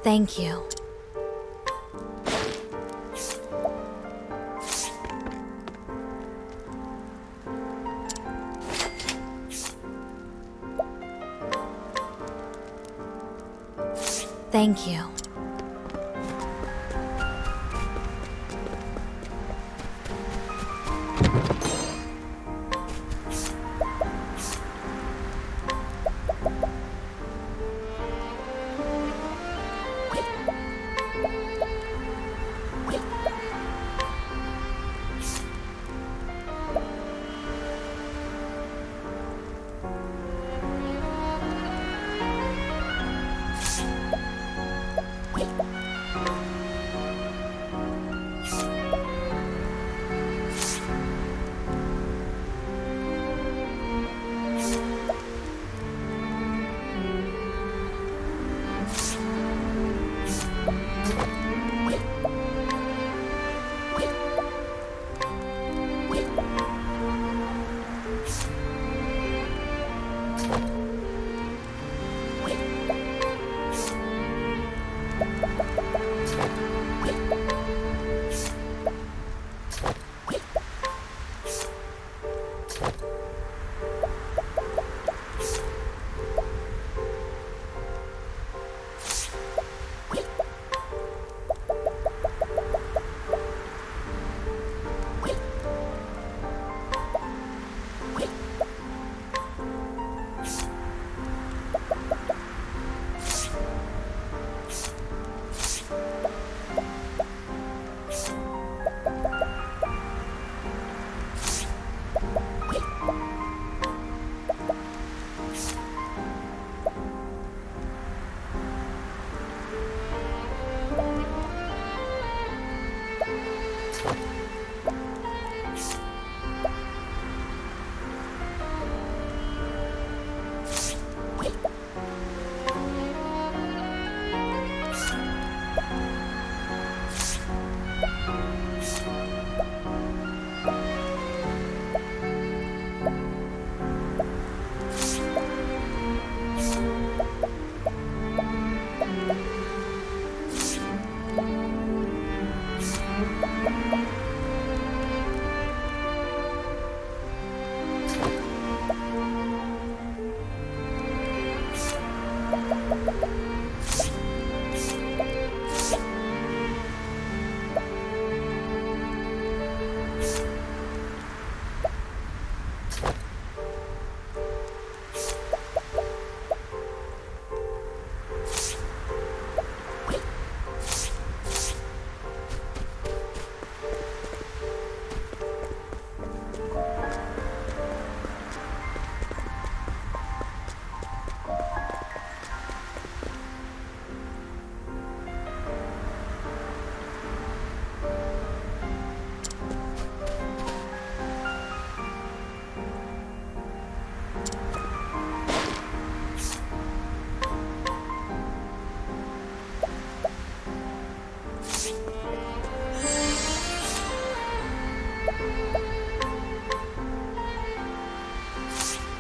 Thank you. Thank you.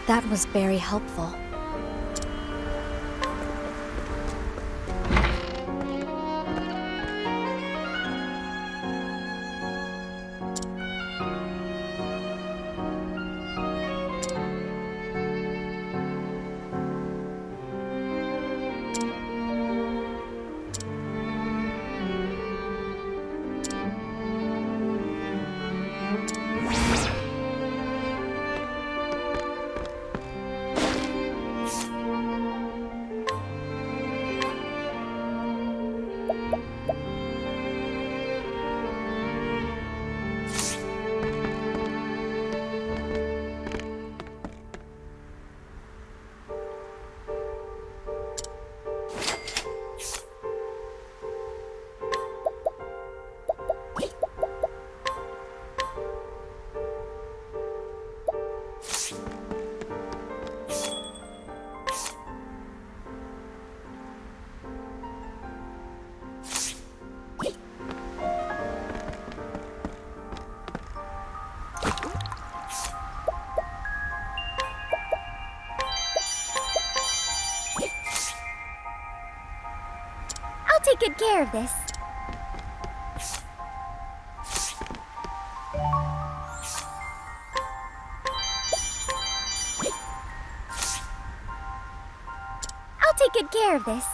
That was very helpful. good care of this. I'll take good care of this.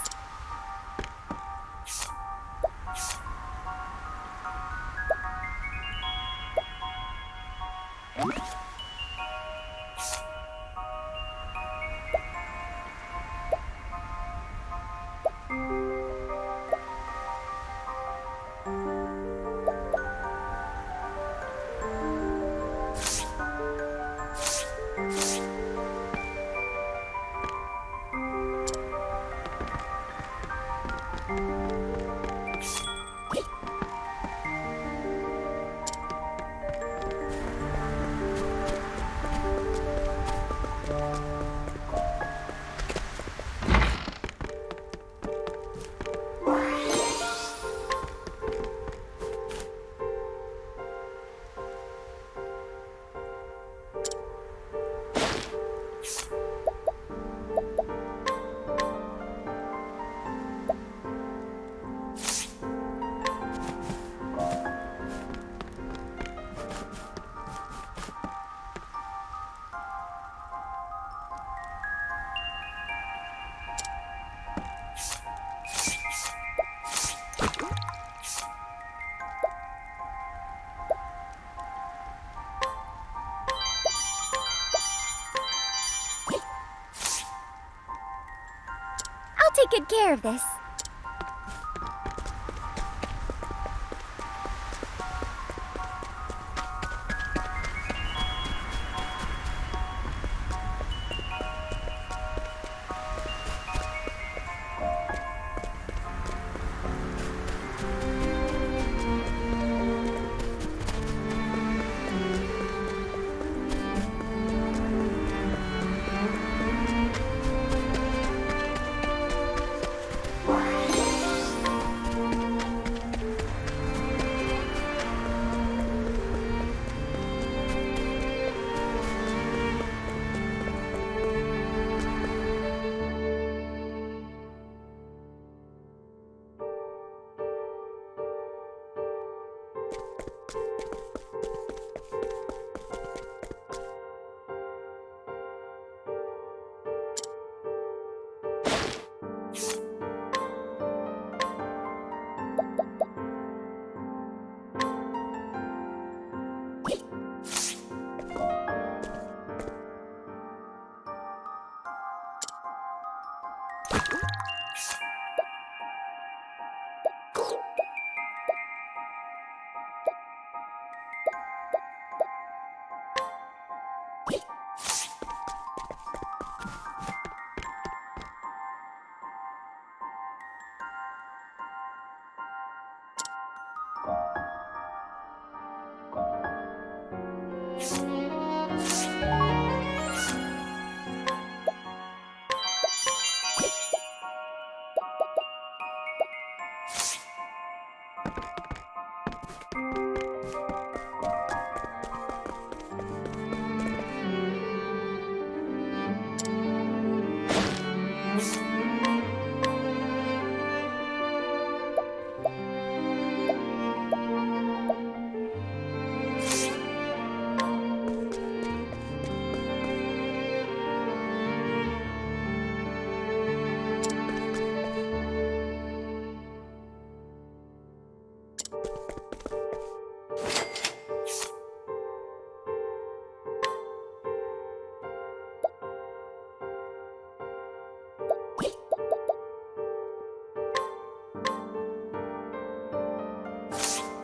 I'll take good care of this.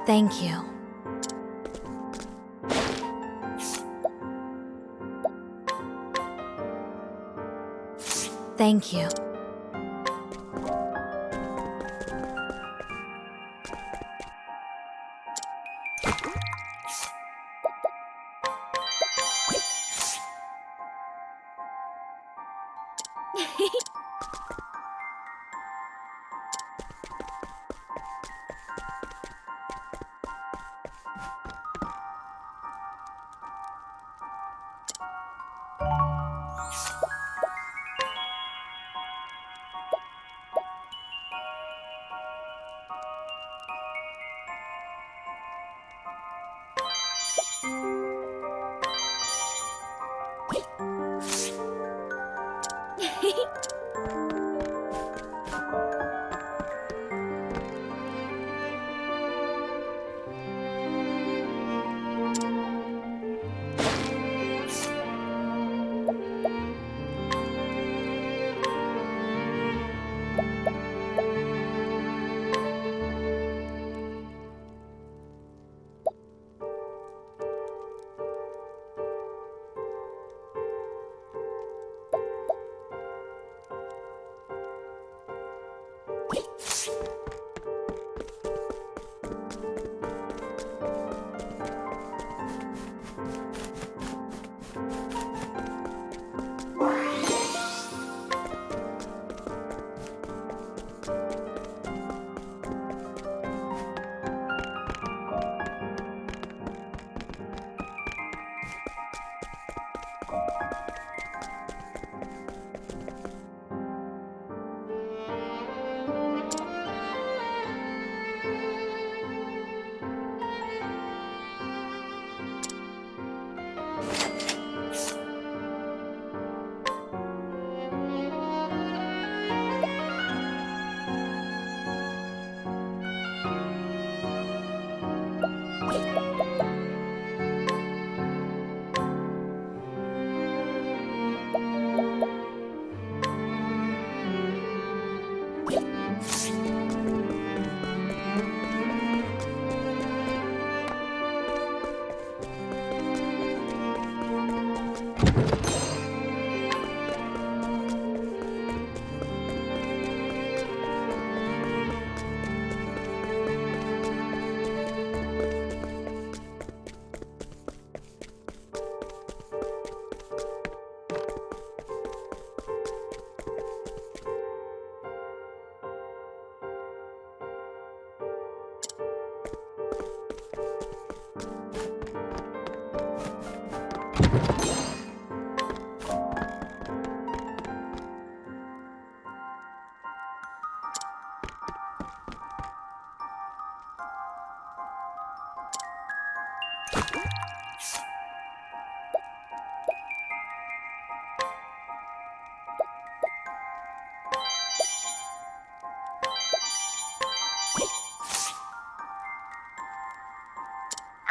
Thank you. Thank you.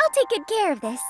I'll take good care of this.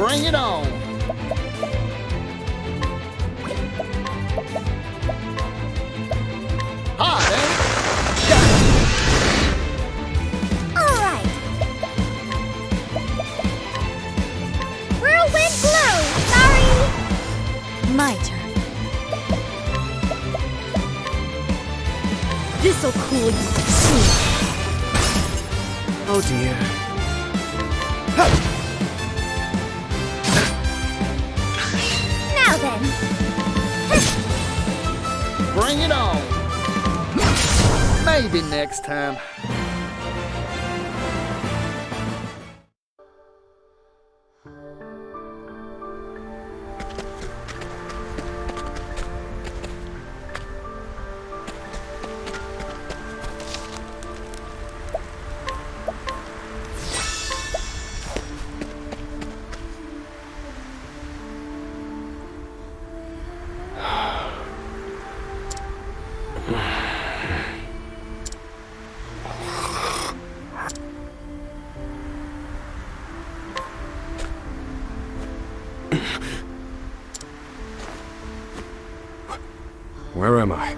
Bring it on! Hot, eh? All right. Whirlwind blow. Sorry. My turn. This'll cool you soon. Oh dear. Now then. Bring it on! Maybe next time. Where am I?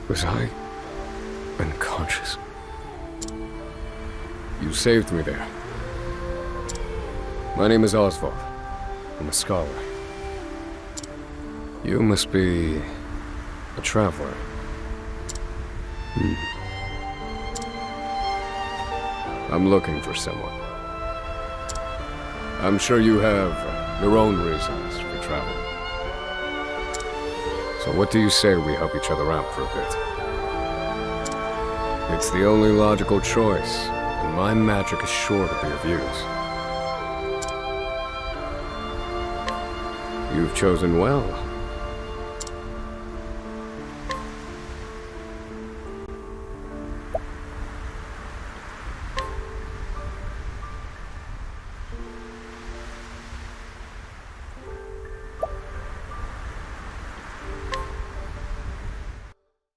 Was I unconscious? You saved me there. My name is Osvald. I'm a scholar. You must be a traveler. I'm looking for someone. I'm sure you have your own reasons for traveling. So what do you say we help each other out for a bit? It's the only logical choice, and my magic is sure to be of use. You've chosen well.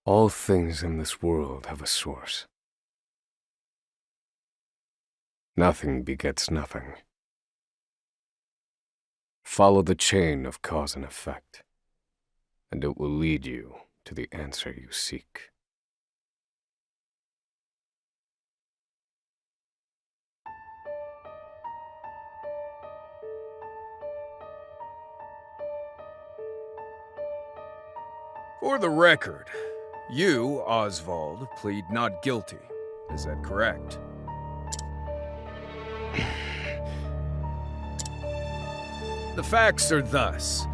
All things in this world have a source. Nothing begets nothing. Follow the chain of cause and effect, and it will lead you to the answer you seek. For the record, you, Osvald, plead not guilty. Is that correct? The facts are thus.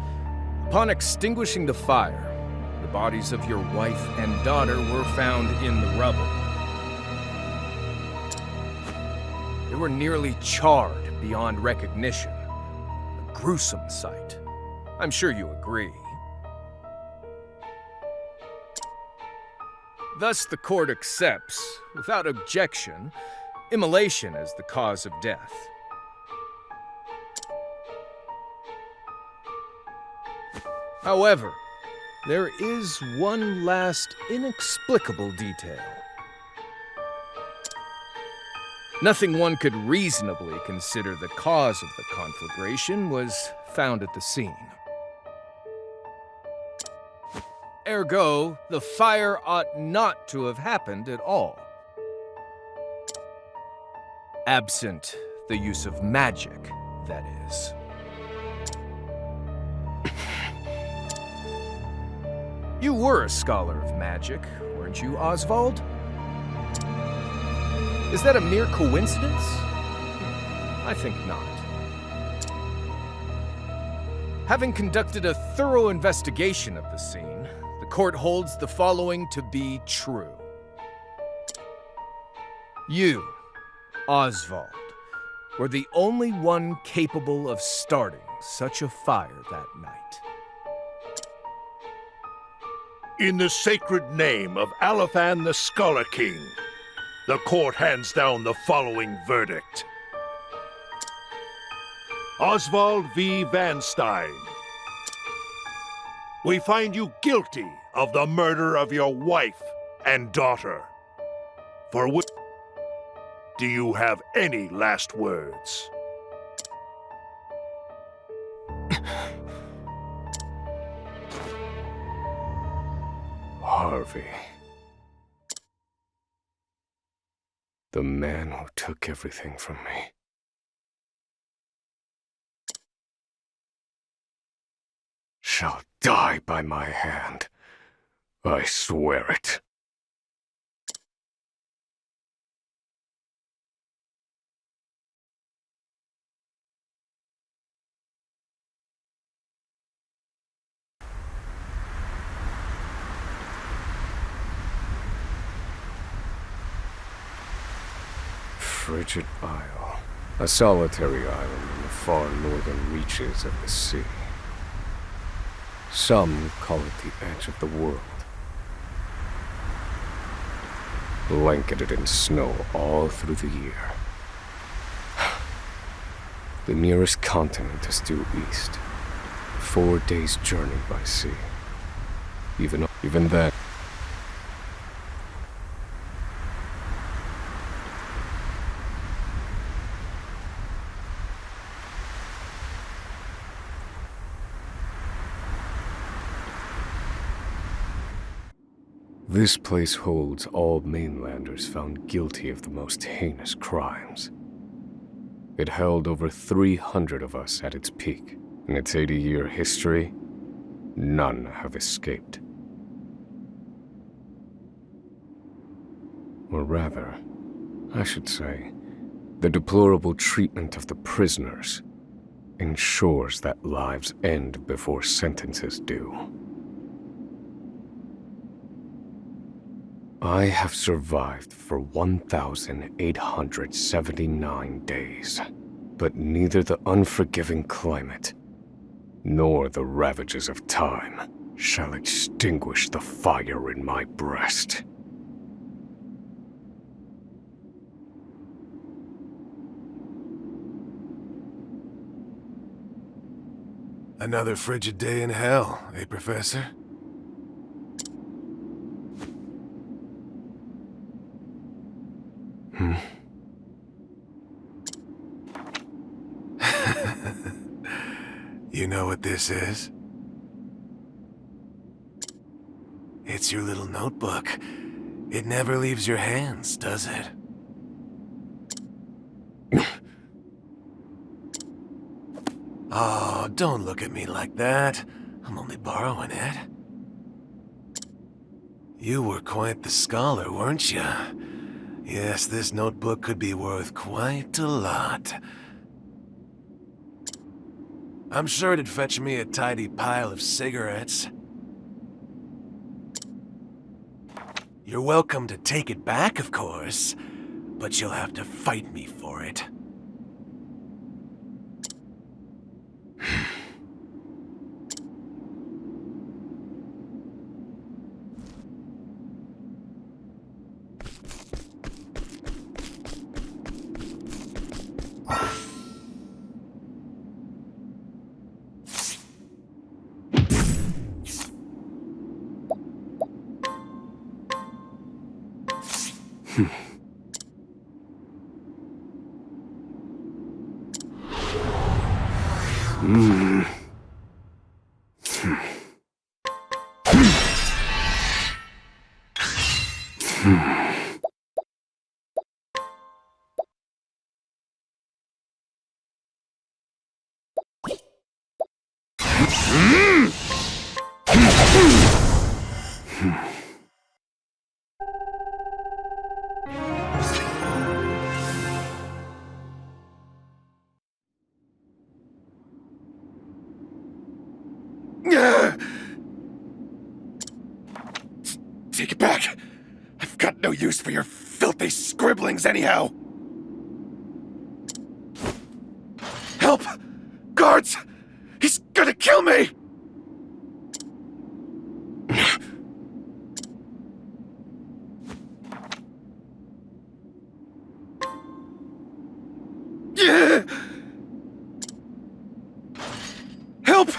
Upon extinguishing the fire, the bodies of your wife and daughter were found in the rubble. They were nearly charred beyond recognition. A gruesome sight. I'm sure you agree. Thus, the court accepts, without objection, immolation as the cause of death. However, there is one last inexplicable detail. Nothing one could reasonably consider the cause of the conflagration was found at the scene. Ergo, the fire ought not to have happened at all. Absent the use of magic, that is. You were a scholar of magic, weren't you, Osvald? Is that a mere coincidence? I think not. Having conducted a thorough investigation of the scene, the court holds the following to be true. You, Osvald, were the only one capable of starting such a fire that night. In the sacred name of Alephan the Scholar King, the court hands down the following verdict. Osvald V. Van Stein, we find you guilty of the murder of your wife and daughter, for which Do you have any last words? Harvey. The man who took everything from me. Shall die by my hand. I swear it. Frigid Isle, a solitary island in the far northern reaches of the sea. Some call it the edge of the world. Blanketed in snow all through the year. The nearest continent is due east. 4 days' journey by sea. Even then. This place holds all mainlanders found guilty of the most heinous crimes. It held over 300 of us at its peak. In its 80-year history, none have escaped. Or rather, I should say, the deplorable treatment of the prisoners ensures that lives end before sentences do. I have survived for 1,879 days, but neither the unforgiving climate nor the ravages of time shall extinguish the fire in my breast. Another frigid day in hell, eh, Professor? You know what this is? It's your little notebook. It never leaves your hands, does it? Oh, don't look at me like that. I'm only borrowing it. You were quite the scholar, weren't you? Yes, this notebook could be worth quite a lot. I'm sure it'd fetch me a tidy pile of cigarettes. You're welcome to take it back, of course, but you'll have to fight me for it. Take it back! I've got no use for your filthy scribblings anyhow! Help! Guards! He's gonna kill me! Help!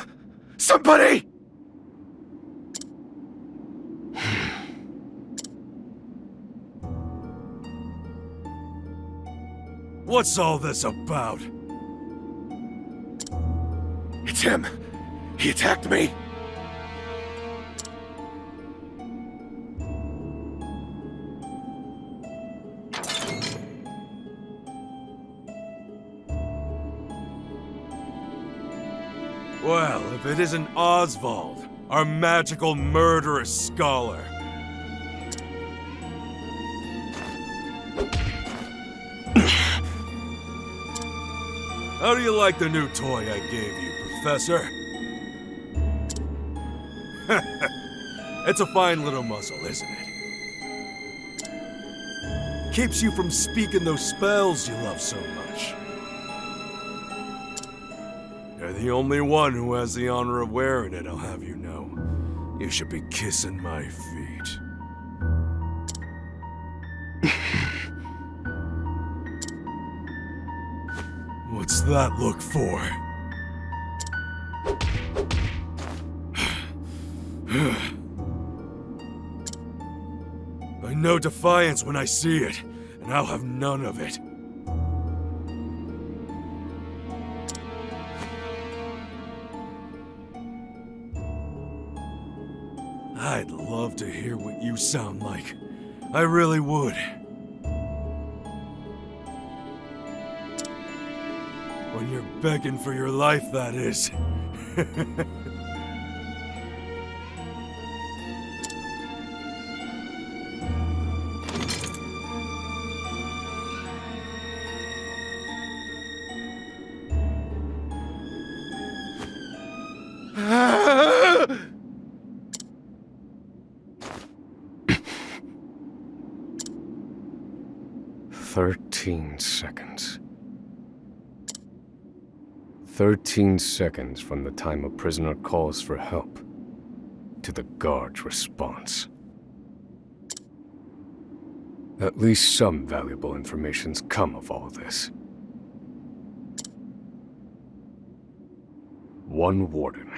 Somebody! What's all this about? It's him. He attacked me. Well, if it isn't Osvald, our magical murderous scholar. How do you like the new toy I gave you, Professor? It's a fine little muzzle, isn't it? Keeps you from speaking those spells you love so much. You're the only one who has the honor of wearing it, I'll have you know. You should be kissing my feet. What's that look for? I know defiance when I see it, and I'll have none of it. I'd love to hear what you sound like. I really would. When you're begging for your life, that is. Seconds. 13 seconds from the time a prisoner calls for help to the guard's response. At least some valuable information's come of all this. One warden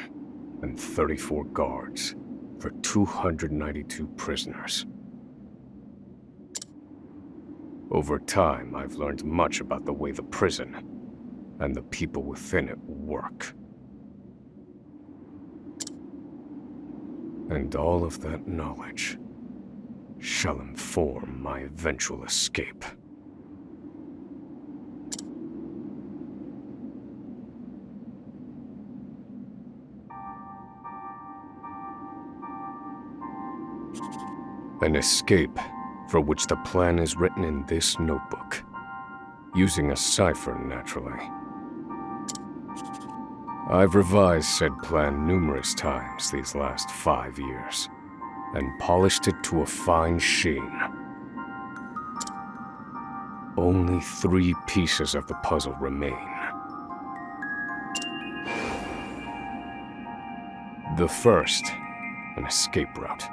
and 34 guards for 292 prisoners. Over time, I've learned much about the way the prison and the people within it work. And all of that knowledge shall inform my eventual escape. An escape for which the plan is written in this notebook, using a cipher, naturally. I've revised said plan numerous times these last 5 years, and polished it to a fine sheen. Only 3 pieces of the puzzle remain. The first, an escape route.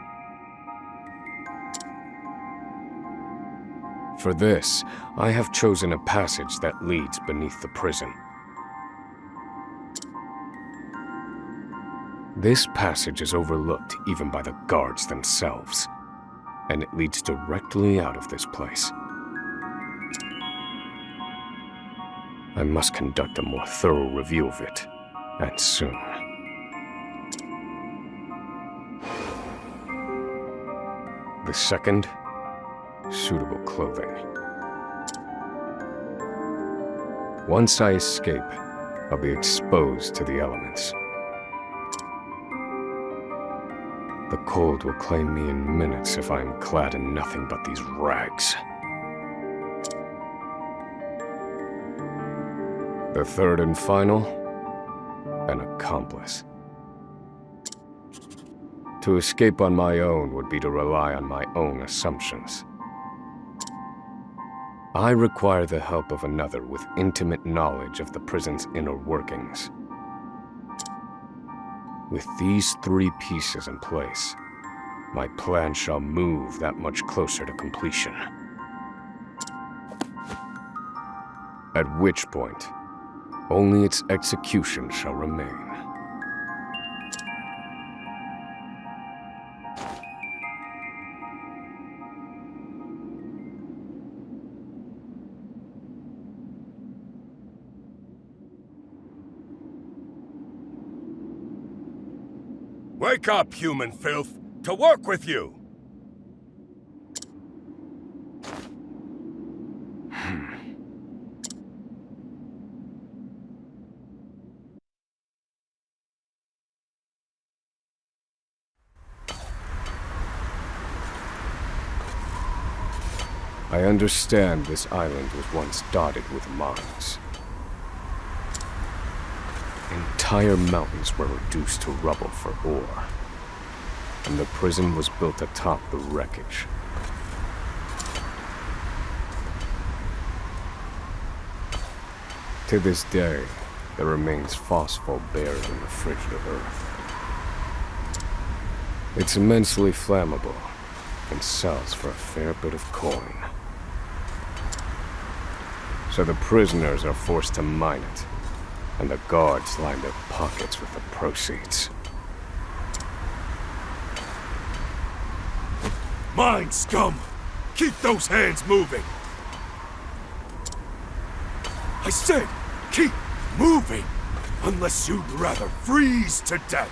For this, I have chosen a passage that leads beneath the prison. This passage is overlooked even by the guards themselves, and it leads directly out of this place. I must conduct a more thorough review of it, and soon. The second, suitable clothing. Once I escape, I'll be exposed to the elements. The cold will claim me in minutes if I am clad in nothing but these rags. The third and final, an accomplice. To escape on my own would be to rely on my own assumptions. I require the help of another with intimate knowledge of the prison's inner workings. With these 3 pieces in place, my plan shall move that much closer to completion. At which point, only its execution shall remain. Wake up, human filth! To work with you! I understand this island was once dotted with mines. Entire mountains were reduced to rubble for ore, and the prison was built atop the wreckage. To this day, there remains phosphor buried in the frigid earth. It's immensely flammable and sells for a fair bit of coin. So the prisoners are forced to mine it, and the guards line their pockets with the proceeds. Mine, scum! Keep those hands moving! I said, keep moving! Unless you'd rather freeze to death!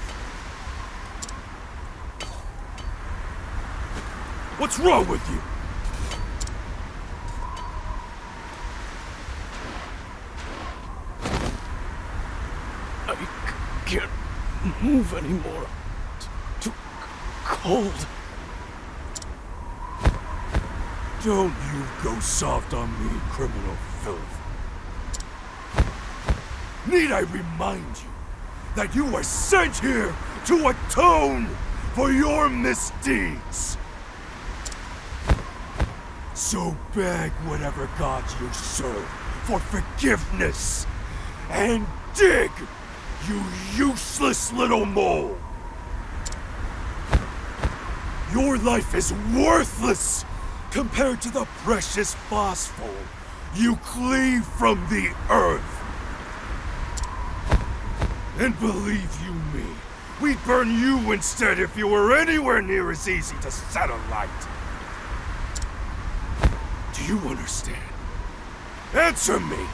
What's wrong with you? I can't move anymore. Too cold. Don't you go soft on me, criminal filth. Need I remind you that you were sent here to atone for your misdeeds? So beg whatever gods you serve for forgiveness, and dig, you useless little mole! Your life is worthless compared to the precious phosphor you cleave from the earth. And believe you me, we'd burn you instead if you were anywhere near as easy to set alight. Do you understand? Answer me!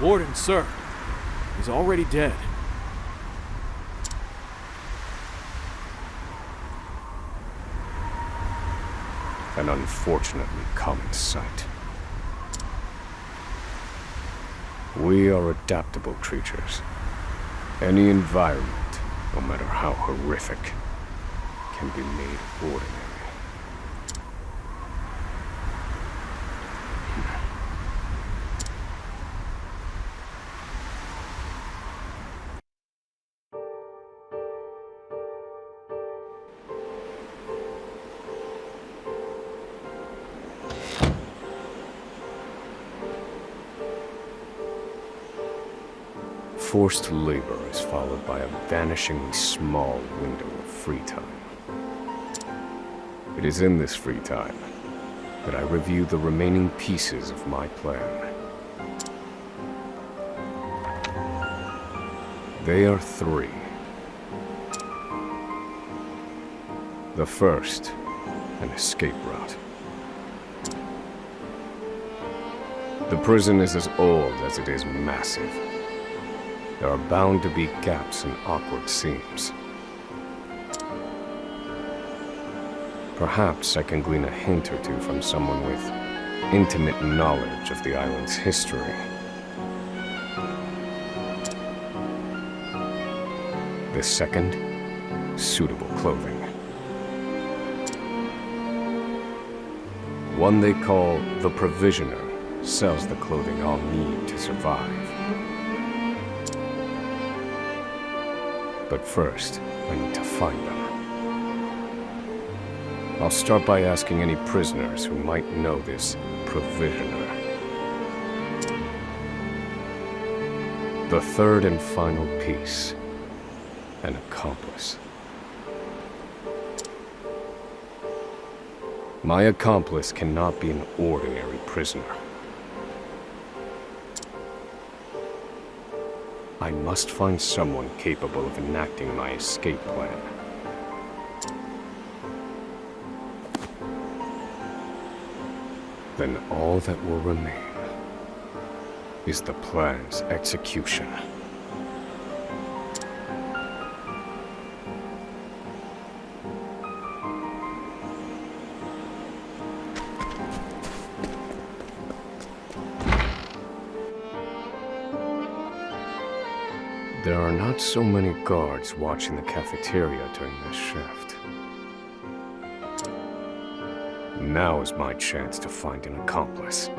Warden, sir. He's already dead. An unfortunately common sight. We are adaptable creatures. Any environment, no matter how horrific, can be made ordinary. Forced labor is followed by a vanishingly small window of free time. It is in this free time that I review the remaining pieces of my plan. They are three. The first, an escape route. The prison is as old as it is massive. There are bound to be gaps and awkward seams. Perhaps I can glean a hint or two from someone with intimate knowledge of the island's history. The second, suitable clothing. One they call the Provisioner sells the clothing I'll need to survive. But first, I need to find them. I'll start by asking any prisoners who might know this Provisioner. The third and final piece, an accomplice. My accomplice cannot be an ordinary prisoner. I must find someone capable of enacting my escape plan. Then all that will remain is the plan's execution. There are not so many guards watching the cafeteria during this shift. Now is my chance to find an accomplice.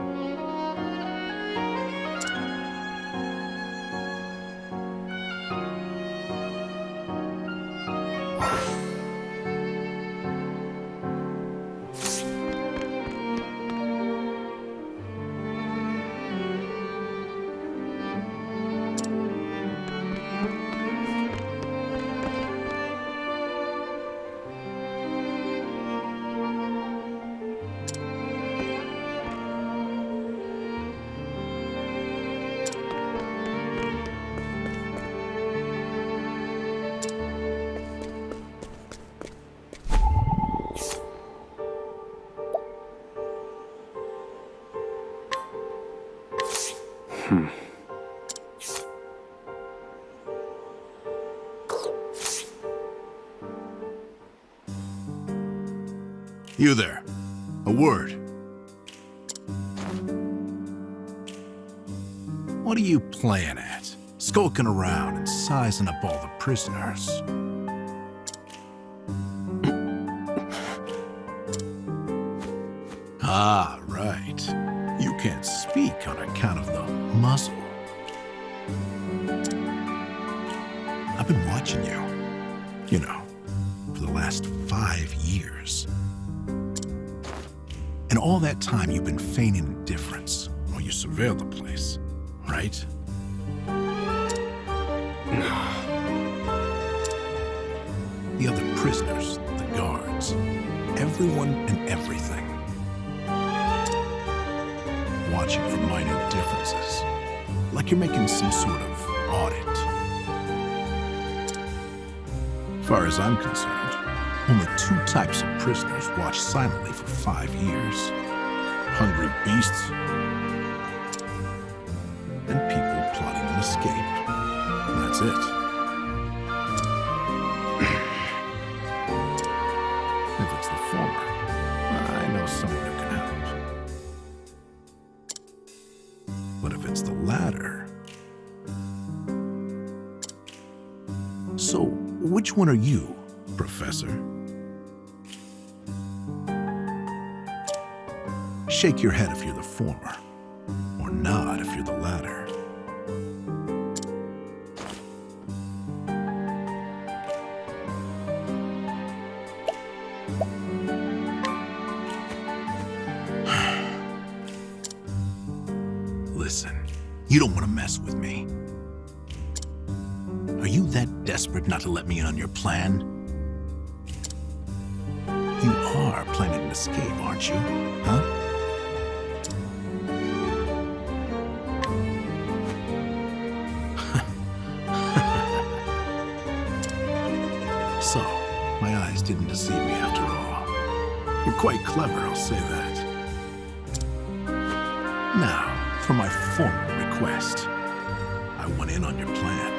You there. A word. What are you playing at? Skulking around and sizing up all the prisoners. Ah, right. You can't speak on account of the muzzle. I've been watching you. You know, for the last 5 years. And all that time you've been feigning indifference while you surveil the place, right? The other prisoners, the guards, everyone and everything. Watching for minor differences, like you're making some sort of audit. As far as I'm concerned, only 2 types of prisoners watch silently for 5 years. Hungry beasts and people plotting an escape. That's it. If it's the former, I know someone who can help. But if it's the latter... So, which one are you, Professor? Shake your head if you're the former, or nod if you're the latter. Listen, you don't want to mess with me. Are you that desperate not to let me in on your plan? You are planning an escape, aren't you? Huh? So, my eyes didn't deceive me after all. You're quite clever, I'll say that. Now, for my formal request. I went in on your plan.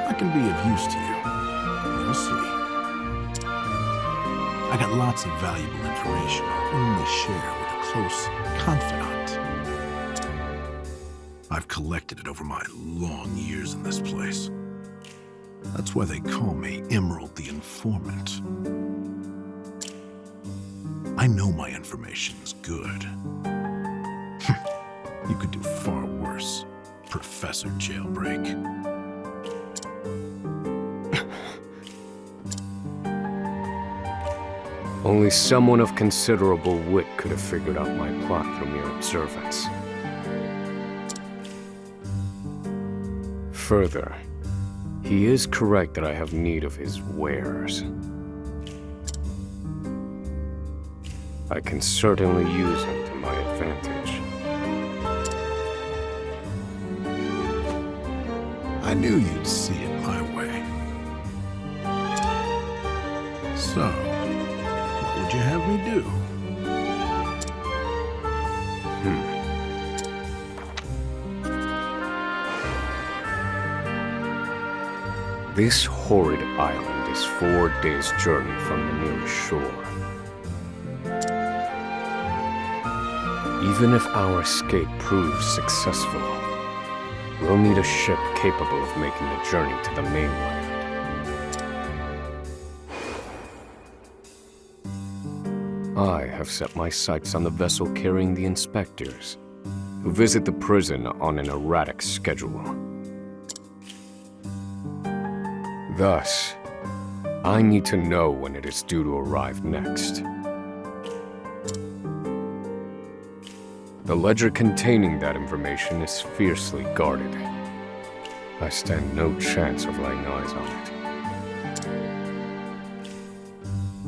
I can be of use to you. You'll see. I got lots of valuable information I'll only share with a close confidant. I've collected it over my long years in this place. That's why they call me Emerald the Informant. I know my information's good. You could do far worse, Professor Jailbreak. Only someone of considerable wit could have figured out my plot through mere observance. Further, he is correct that I have need of his wares. I can certainly use him to my advantage. I knew you'd see it my way. So, what would you have me do? This horrid island is 4 days' journey from the nearest shore. Even if our escape proves successful, we'll need a ship capable of making the journey to the mainland. I have set my sights on the vessel carrying the inspectors, who visit the prison on an erratic schedule. Thus, I need to know when it is due to arrive next. The ledger containing that information is fiercely guarded. I stand no chance of laying eyes on it.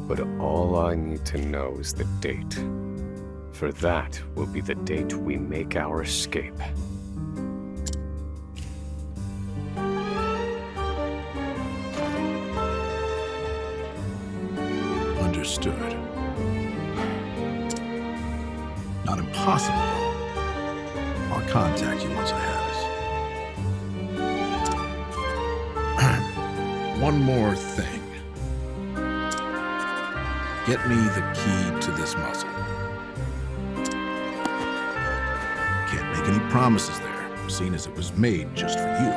But all I need to know is the date. For that will be the date we make our escape. Understood. Not impossible, though. I'll contact you once I have it. One more thing. Get me the key to this muzzle. Can't make any promises there, seeing as it was made just for you.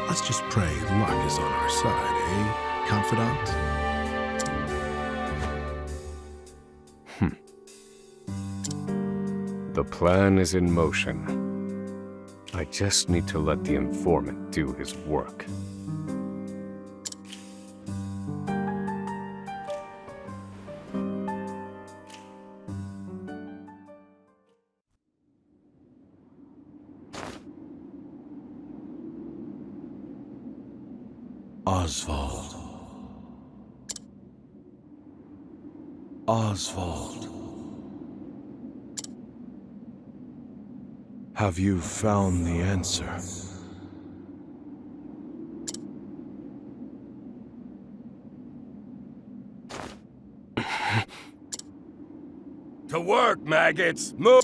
Let's just pray luck is on our side, eh, confidant? The plan is in motion. I just need to let the informant do his work. Osvald. Osvald. Have you found the answer? To work, maggots! Move!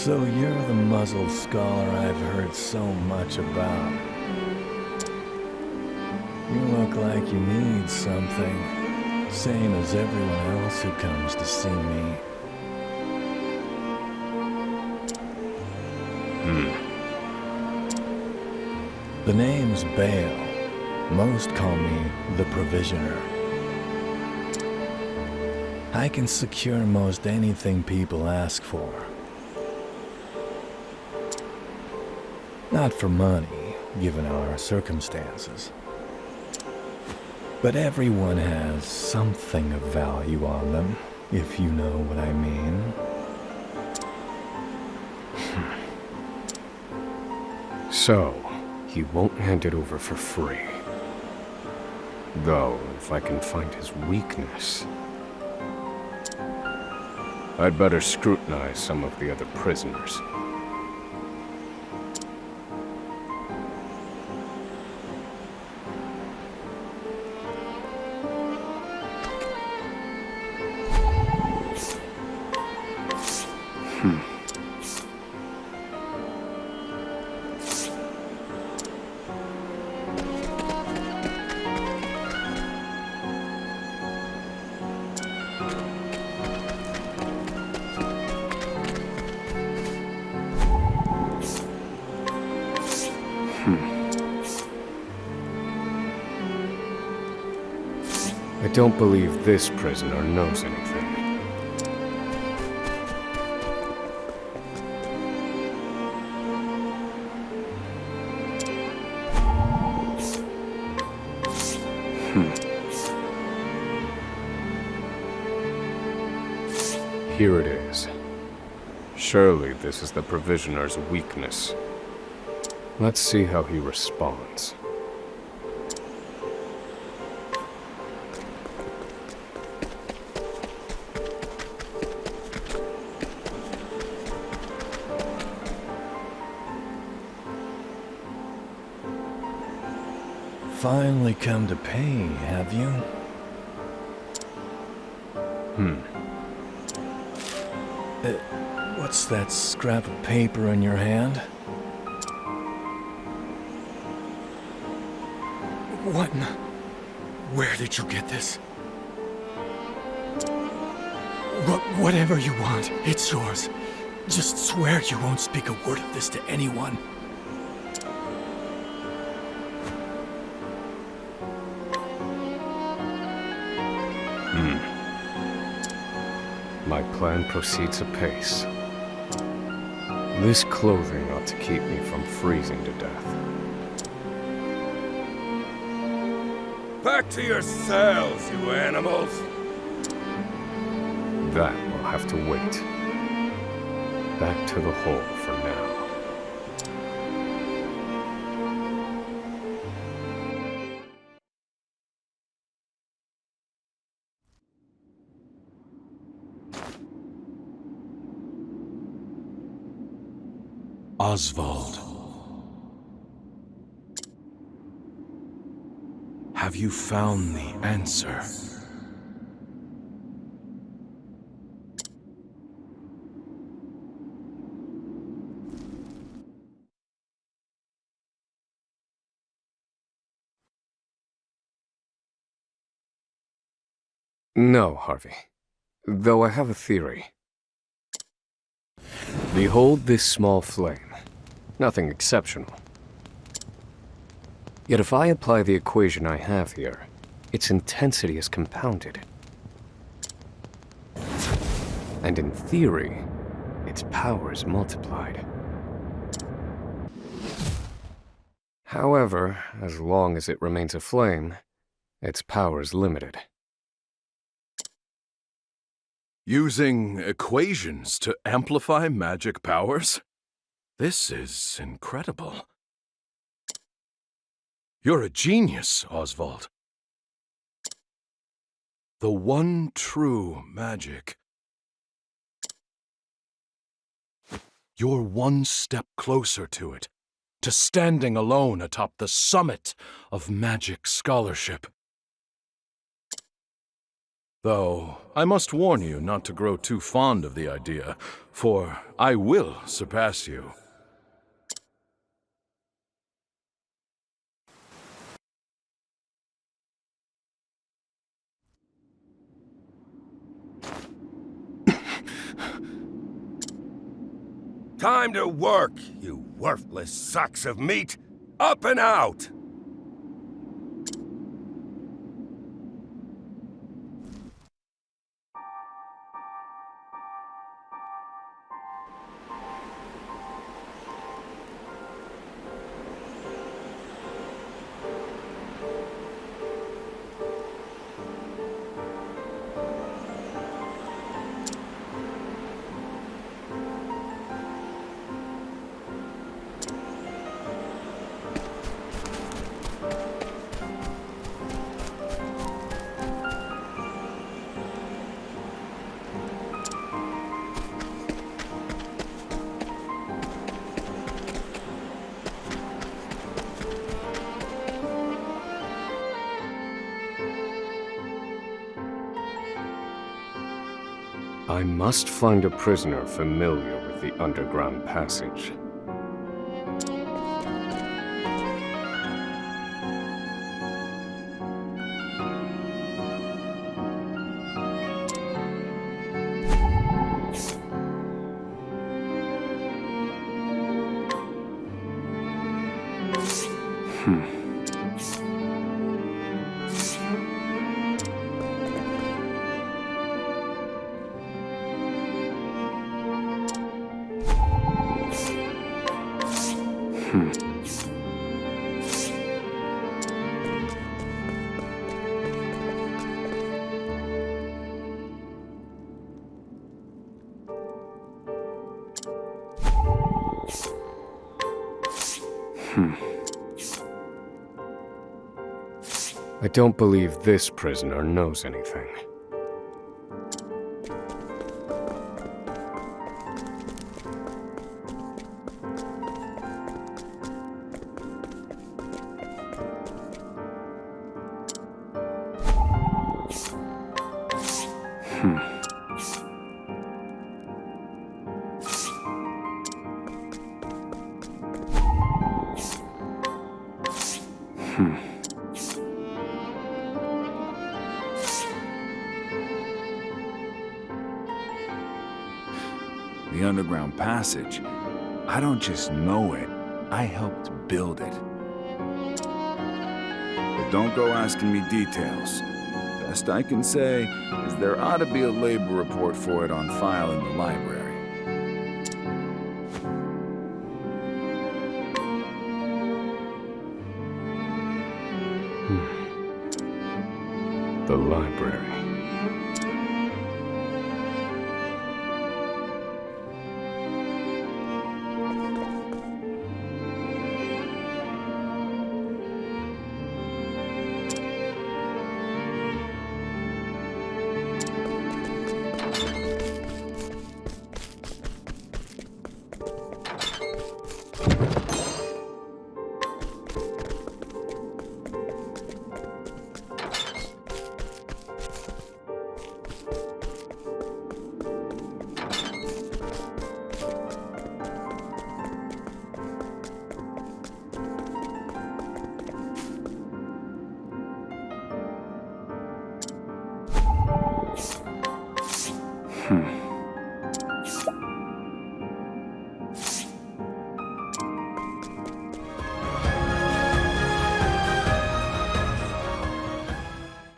So you're the muzzled scholar I've heard so much about. You look like you need something, same as everyone else who comes to see me. The name's Bale. Most call me the Provisioner. I can secure most anything people ask for. Not for money, given our circumstances. But everyone has something of value on them, if you know what I mean. So, he won't hand it over for free. Though, if I can find his weakness, I'd better scrutinize some of the other prisoners. I don't believe this prisoner knows anything. Here it is. Surely this is the Provisioner's weakness. Let's see how he responds. Finally come to pay, have you? What's that scrap of paper in your hand? What in the... Where did you get this? Whatever you want, it's yours. Just swear you won't speak a word of this to anyone. My plan proceeds apace. This clothing ought to keep me from freezing to death. Back to your cells, you animals! That will have to wait. Back to the hole for now. Osvald. Have you found the answer? No, Harvey. Though I have a theory. Behold this small flame. Nothing exceptional. Yet if I apply the equation I have here, its intensity is compounded. And in theory, its power is multiplied. However, as long as it remains a flame, its power is limited. Using equations to amplify magic powers? This is incredible. You're a genius, Osvald. The one true magic. You're one step closer to it, to standing alone atop the summit of magic scholarship. Though, I must warn you not to grow too fond of the idea, for I will surpass you. Time to work, you worthless sacks of meat! Up and out! I must find a prisoner familiar with the underground passage. I don't believe this prisoner knows anything. The underground passage. I don't just know it, I helped build it. But don't go asking me details. Best I can say is there ought to be a labor report for it on file in the library. The library. Hmm.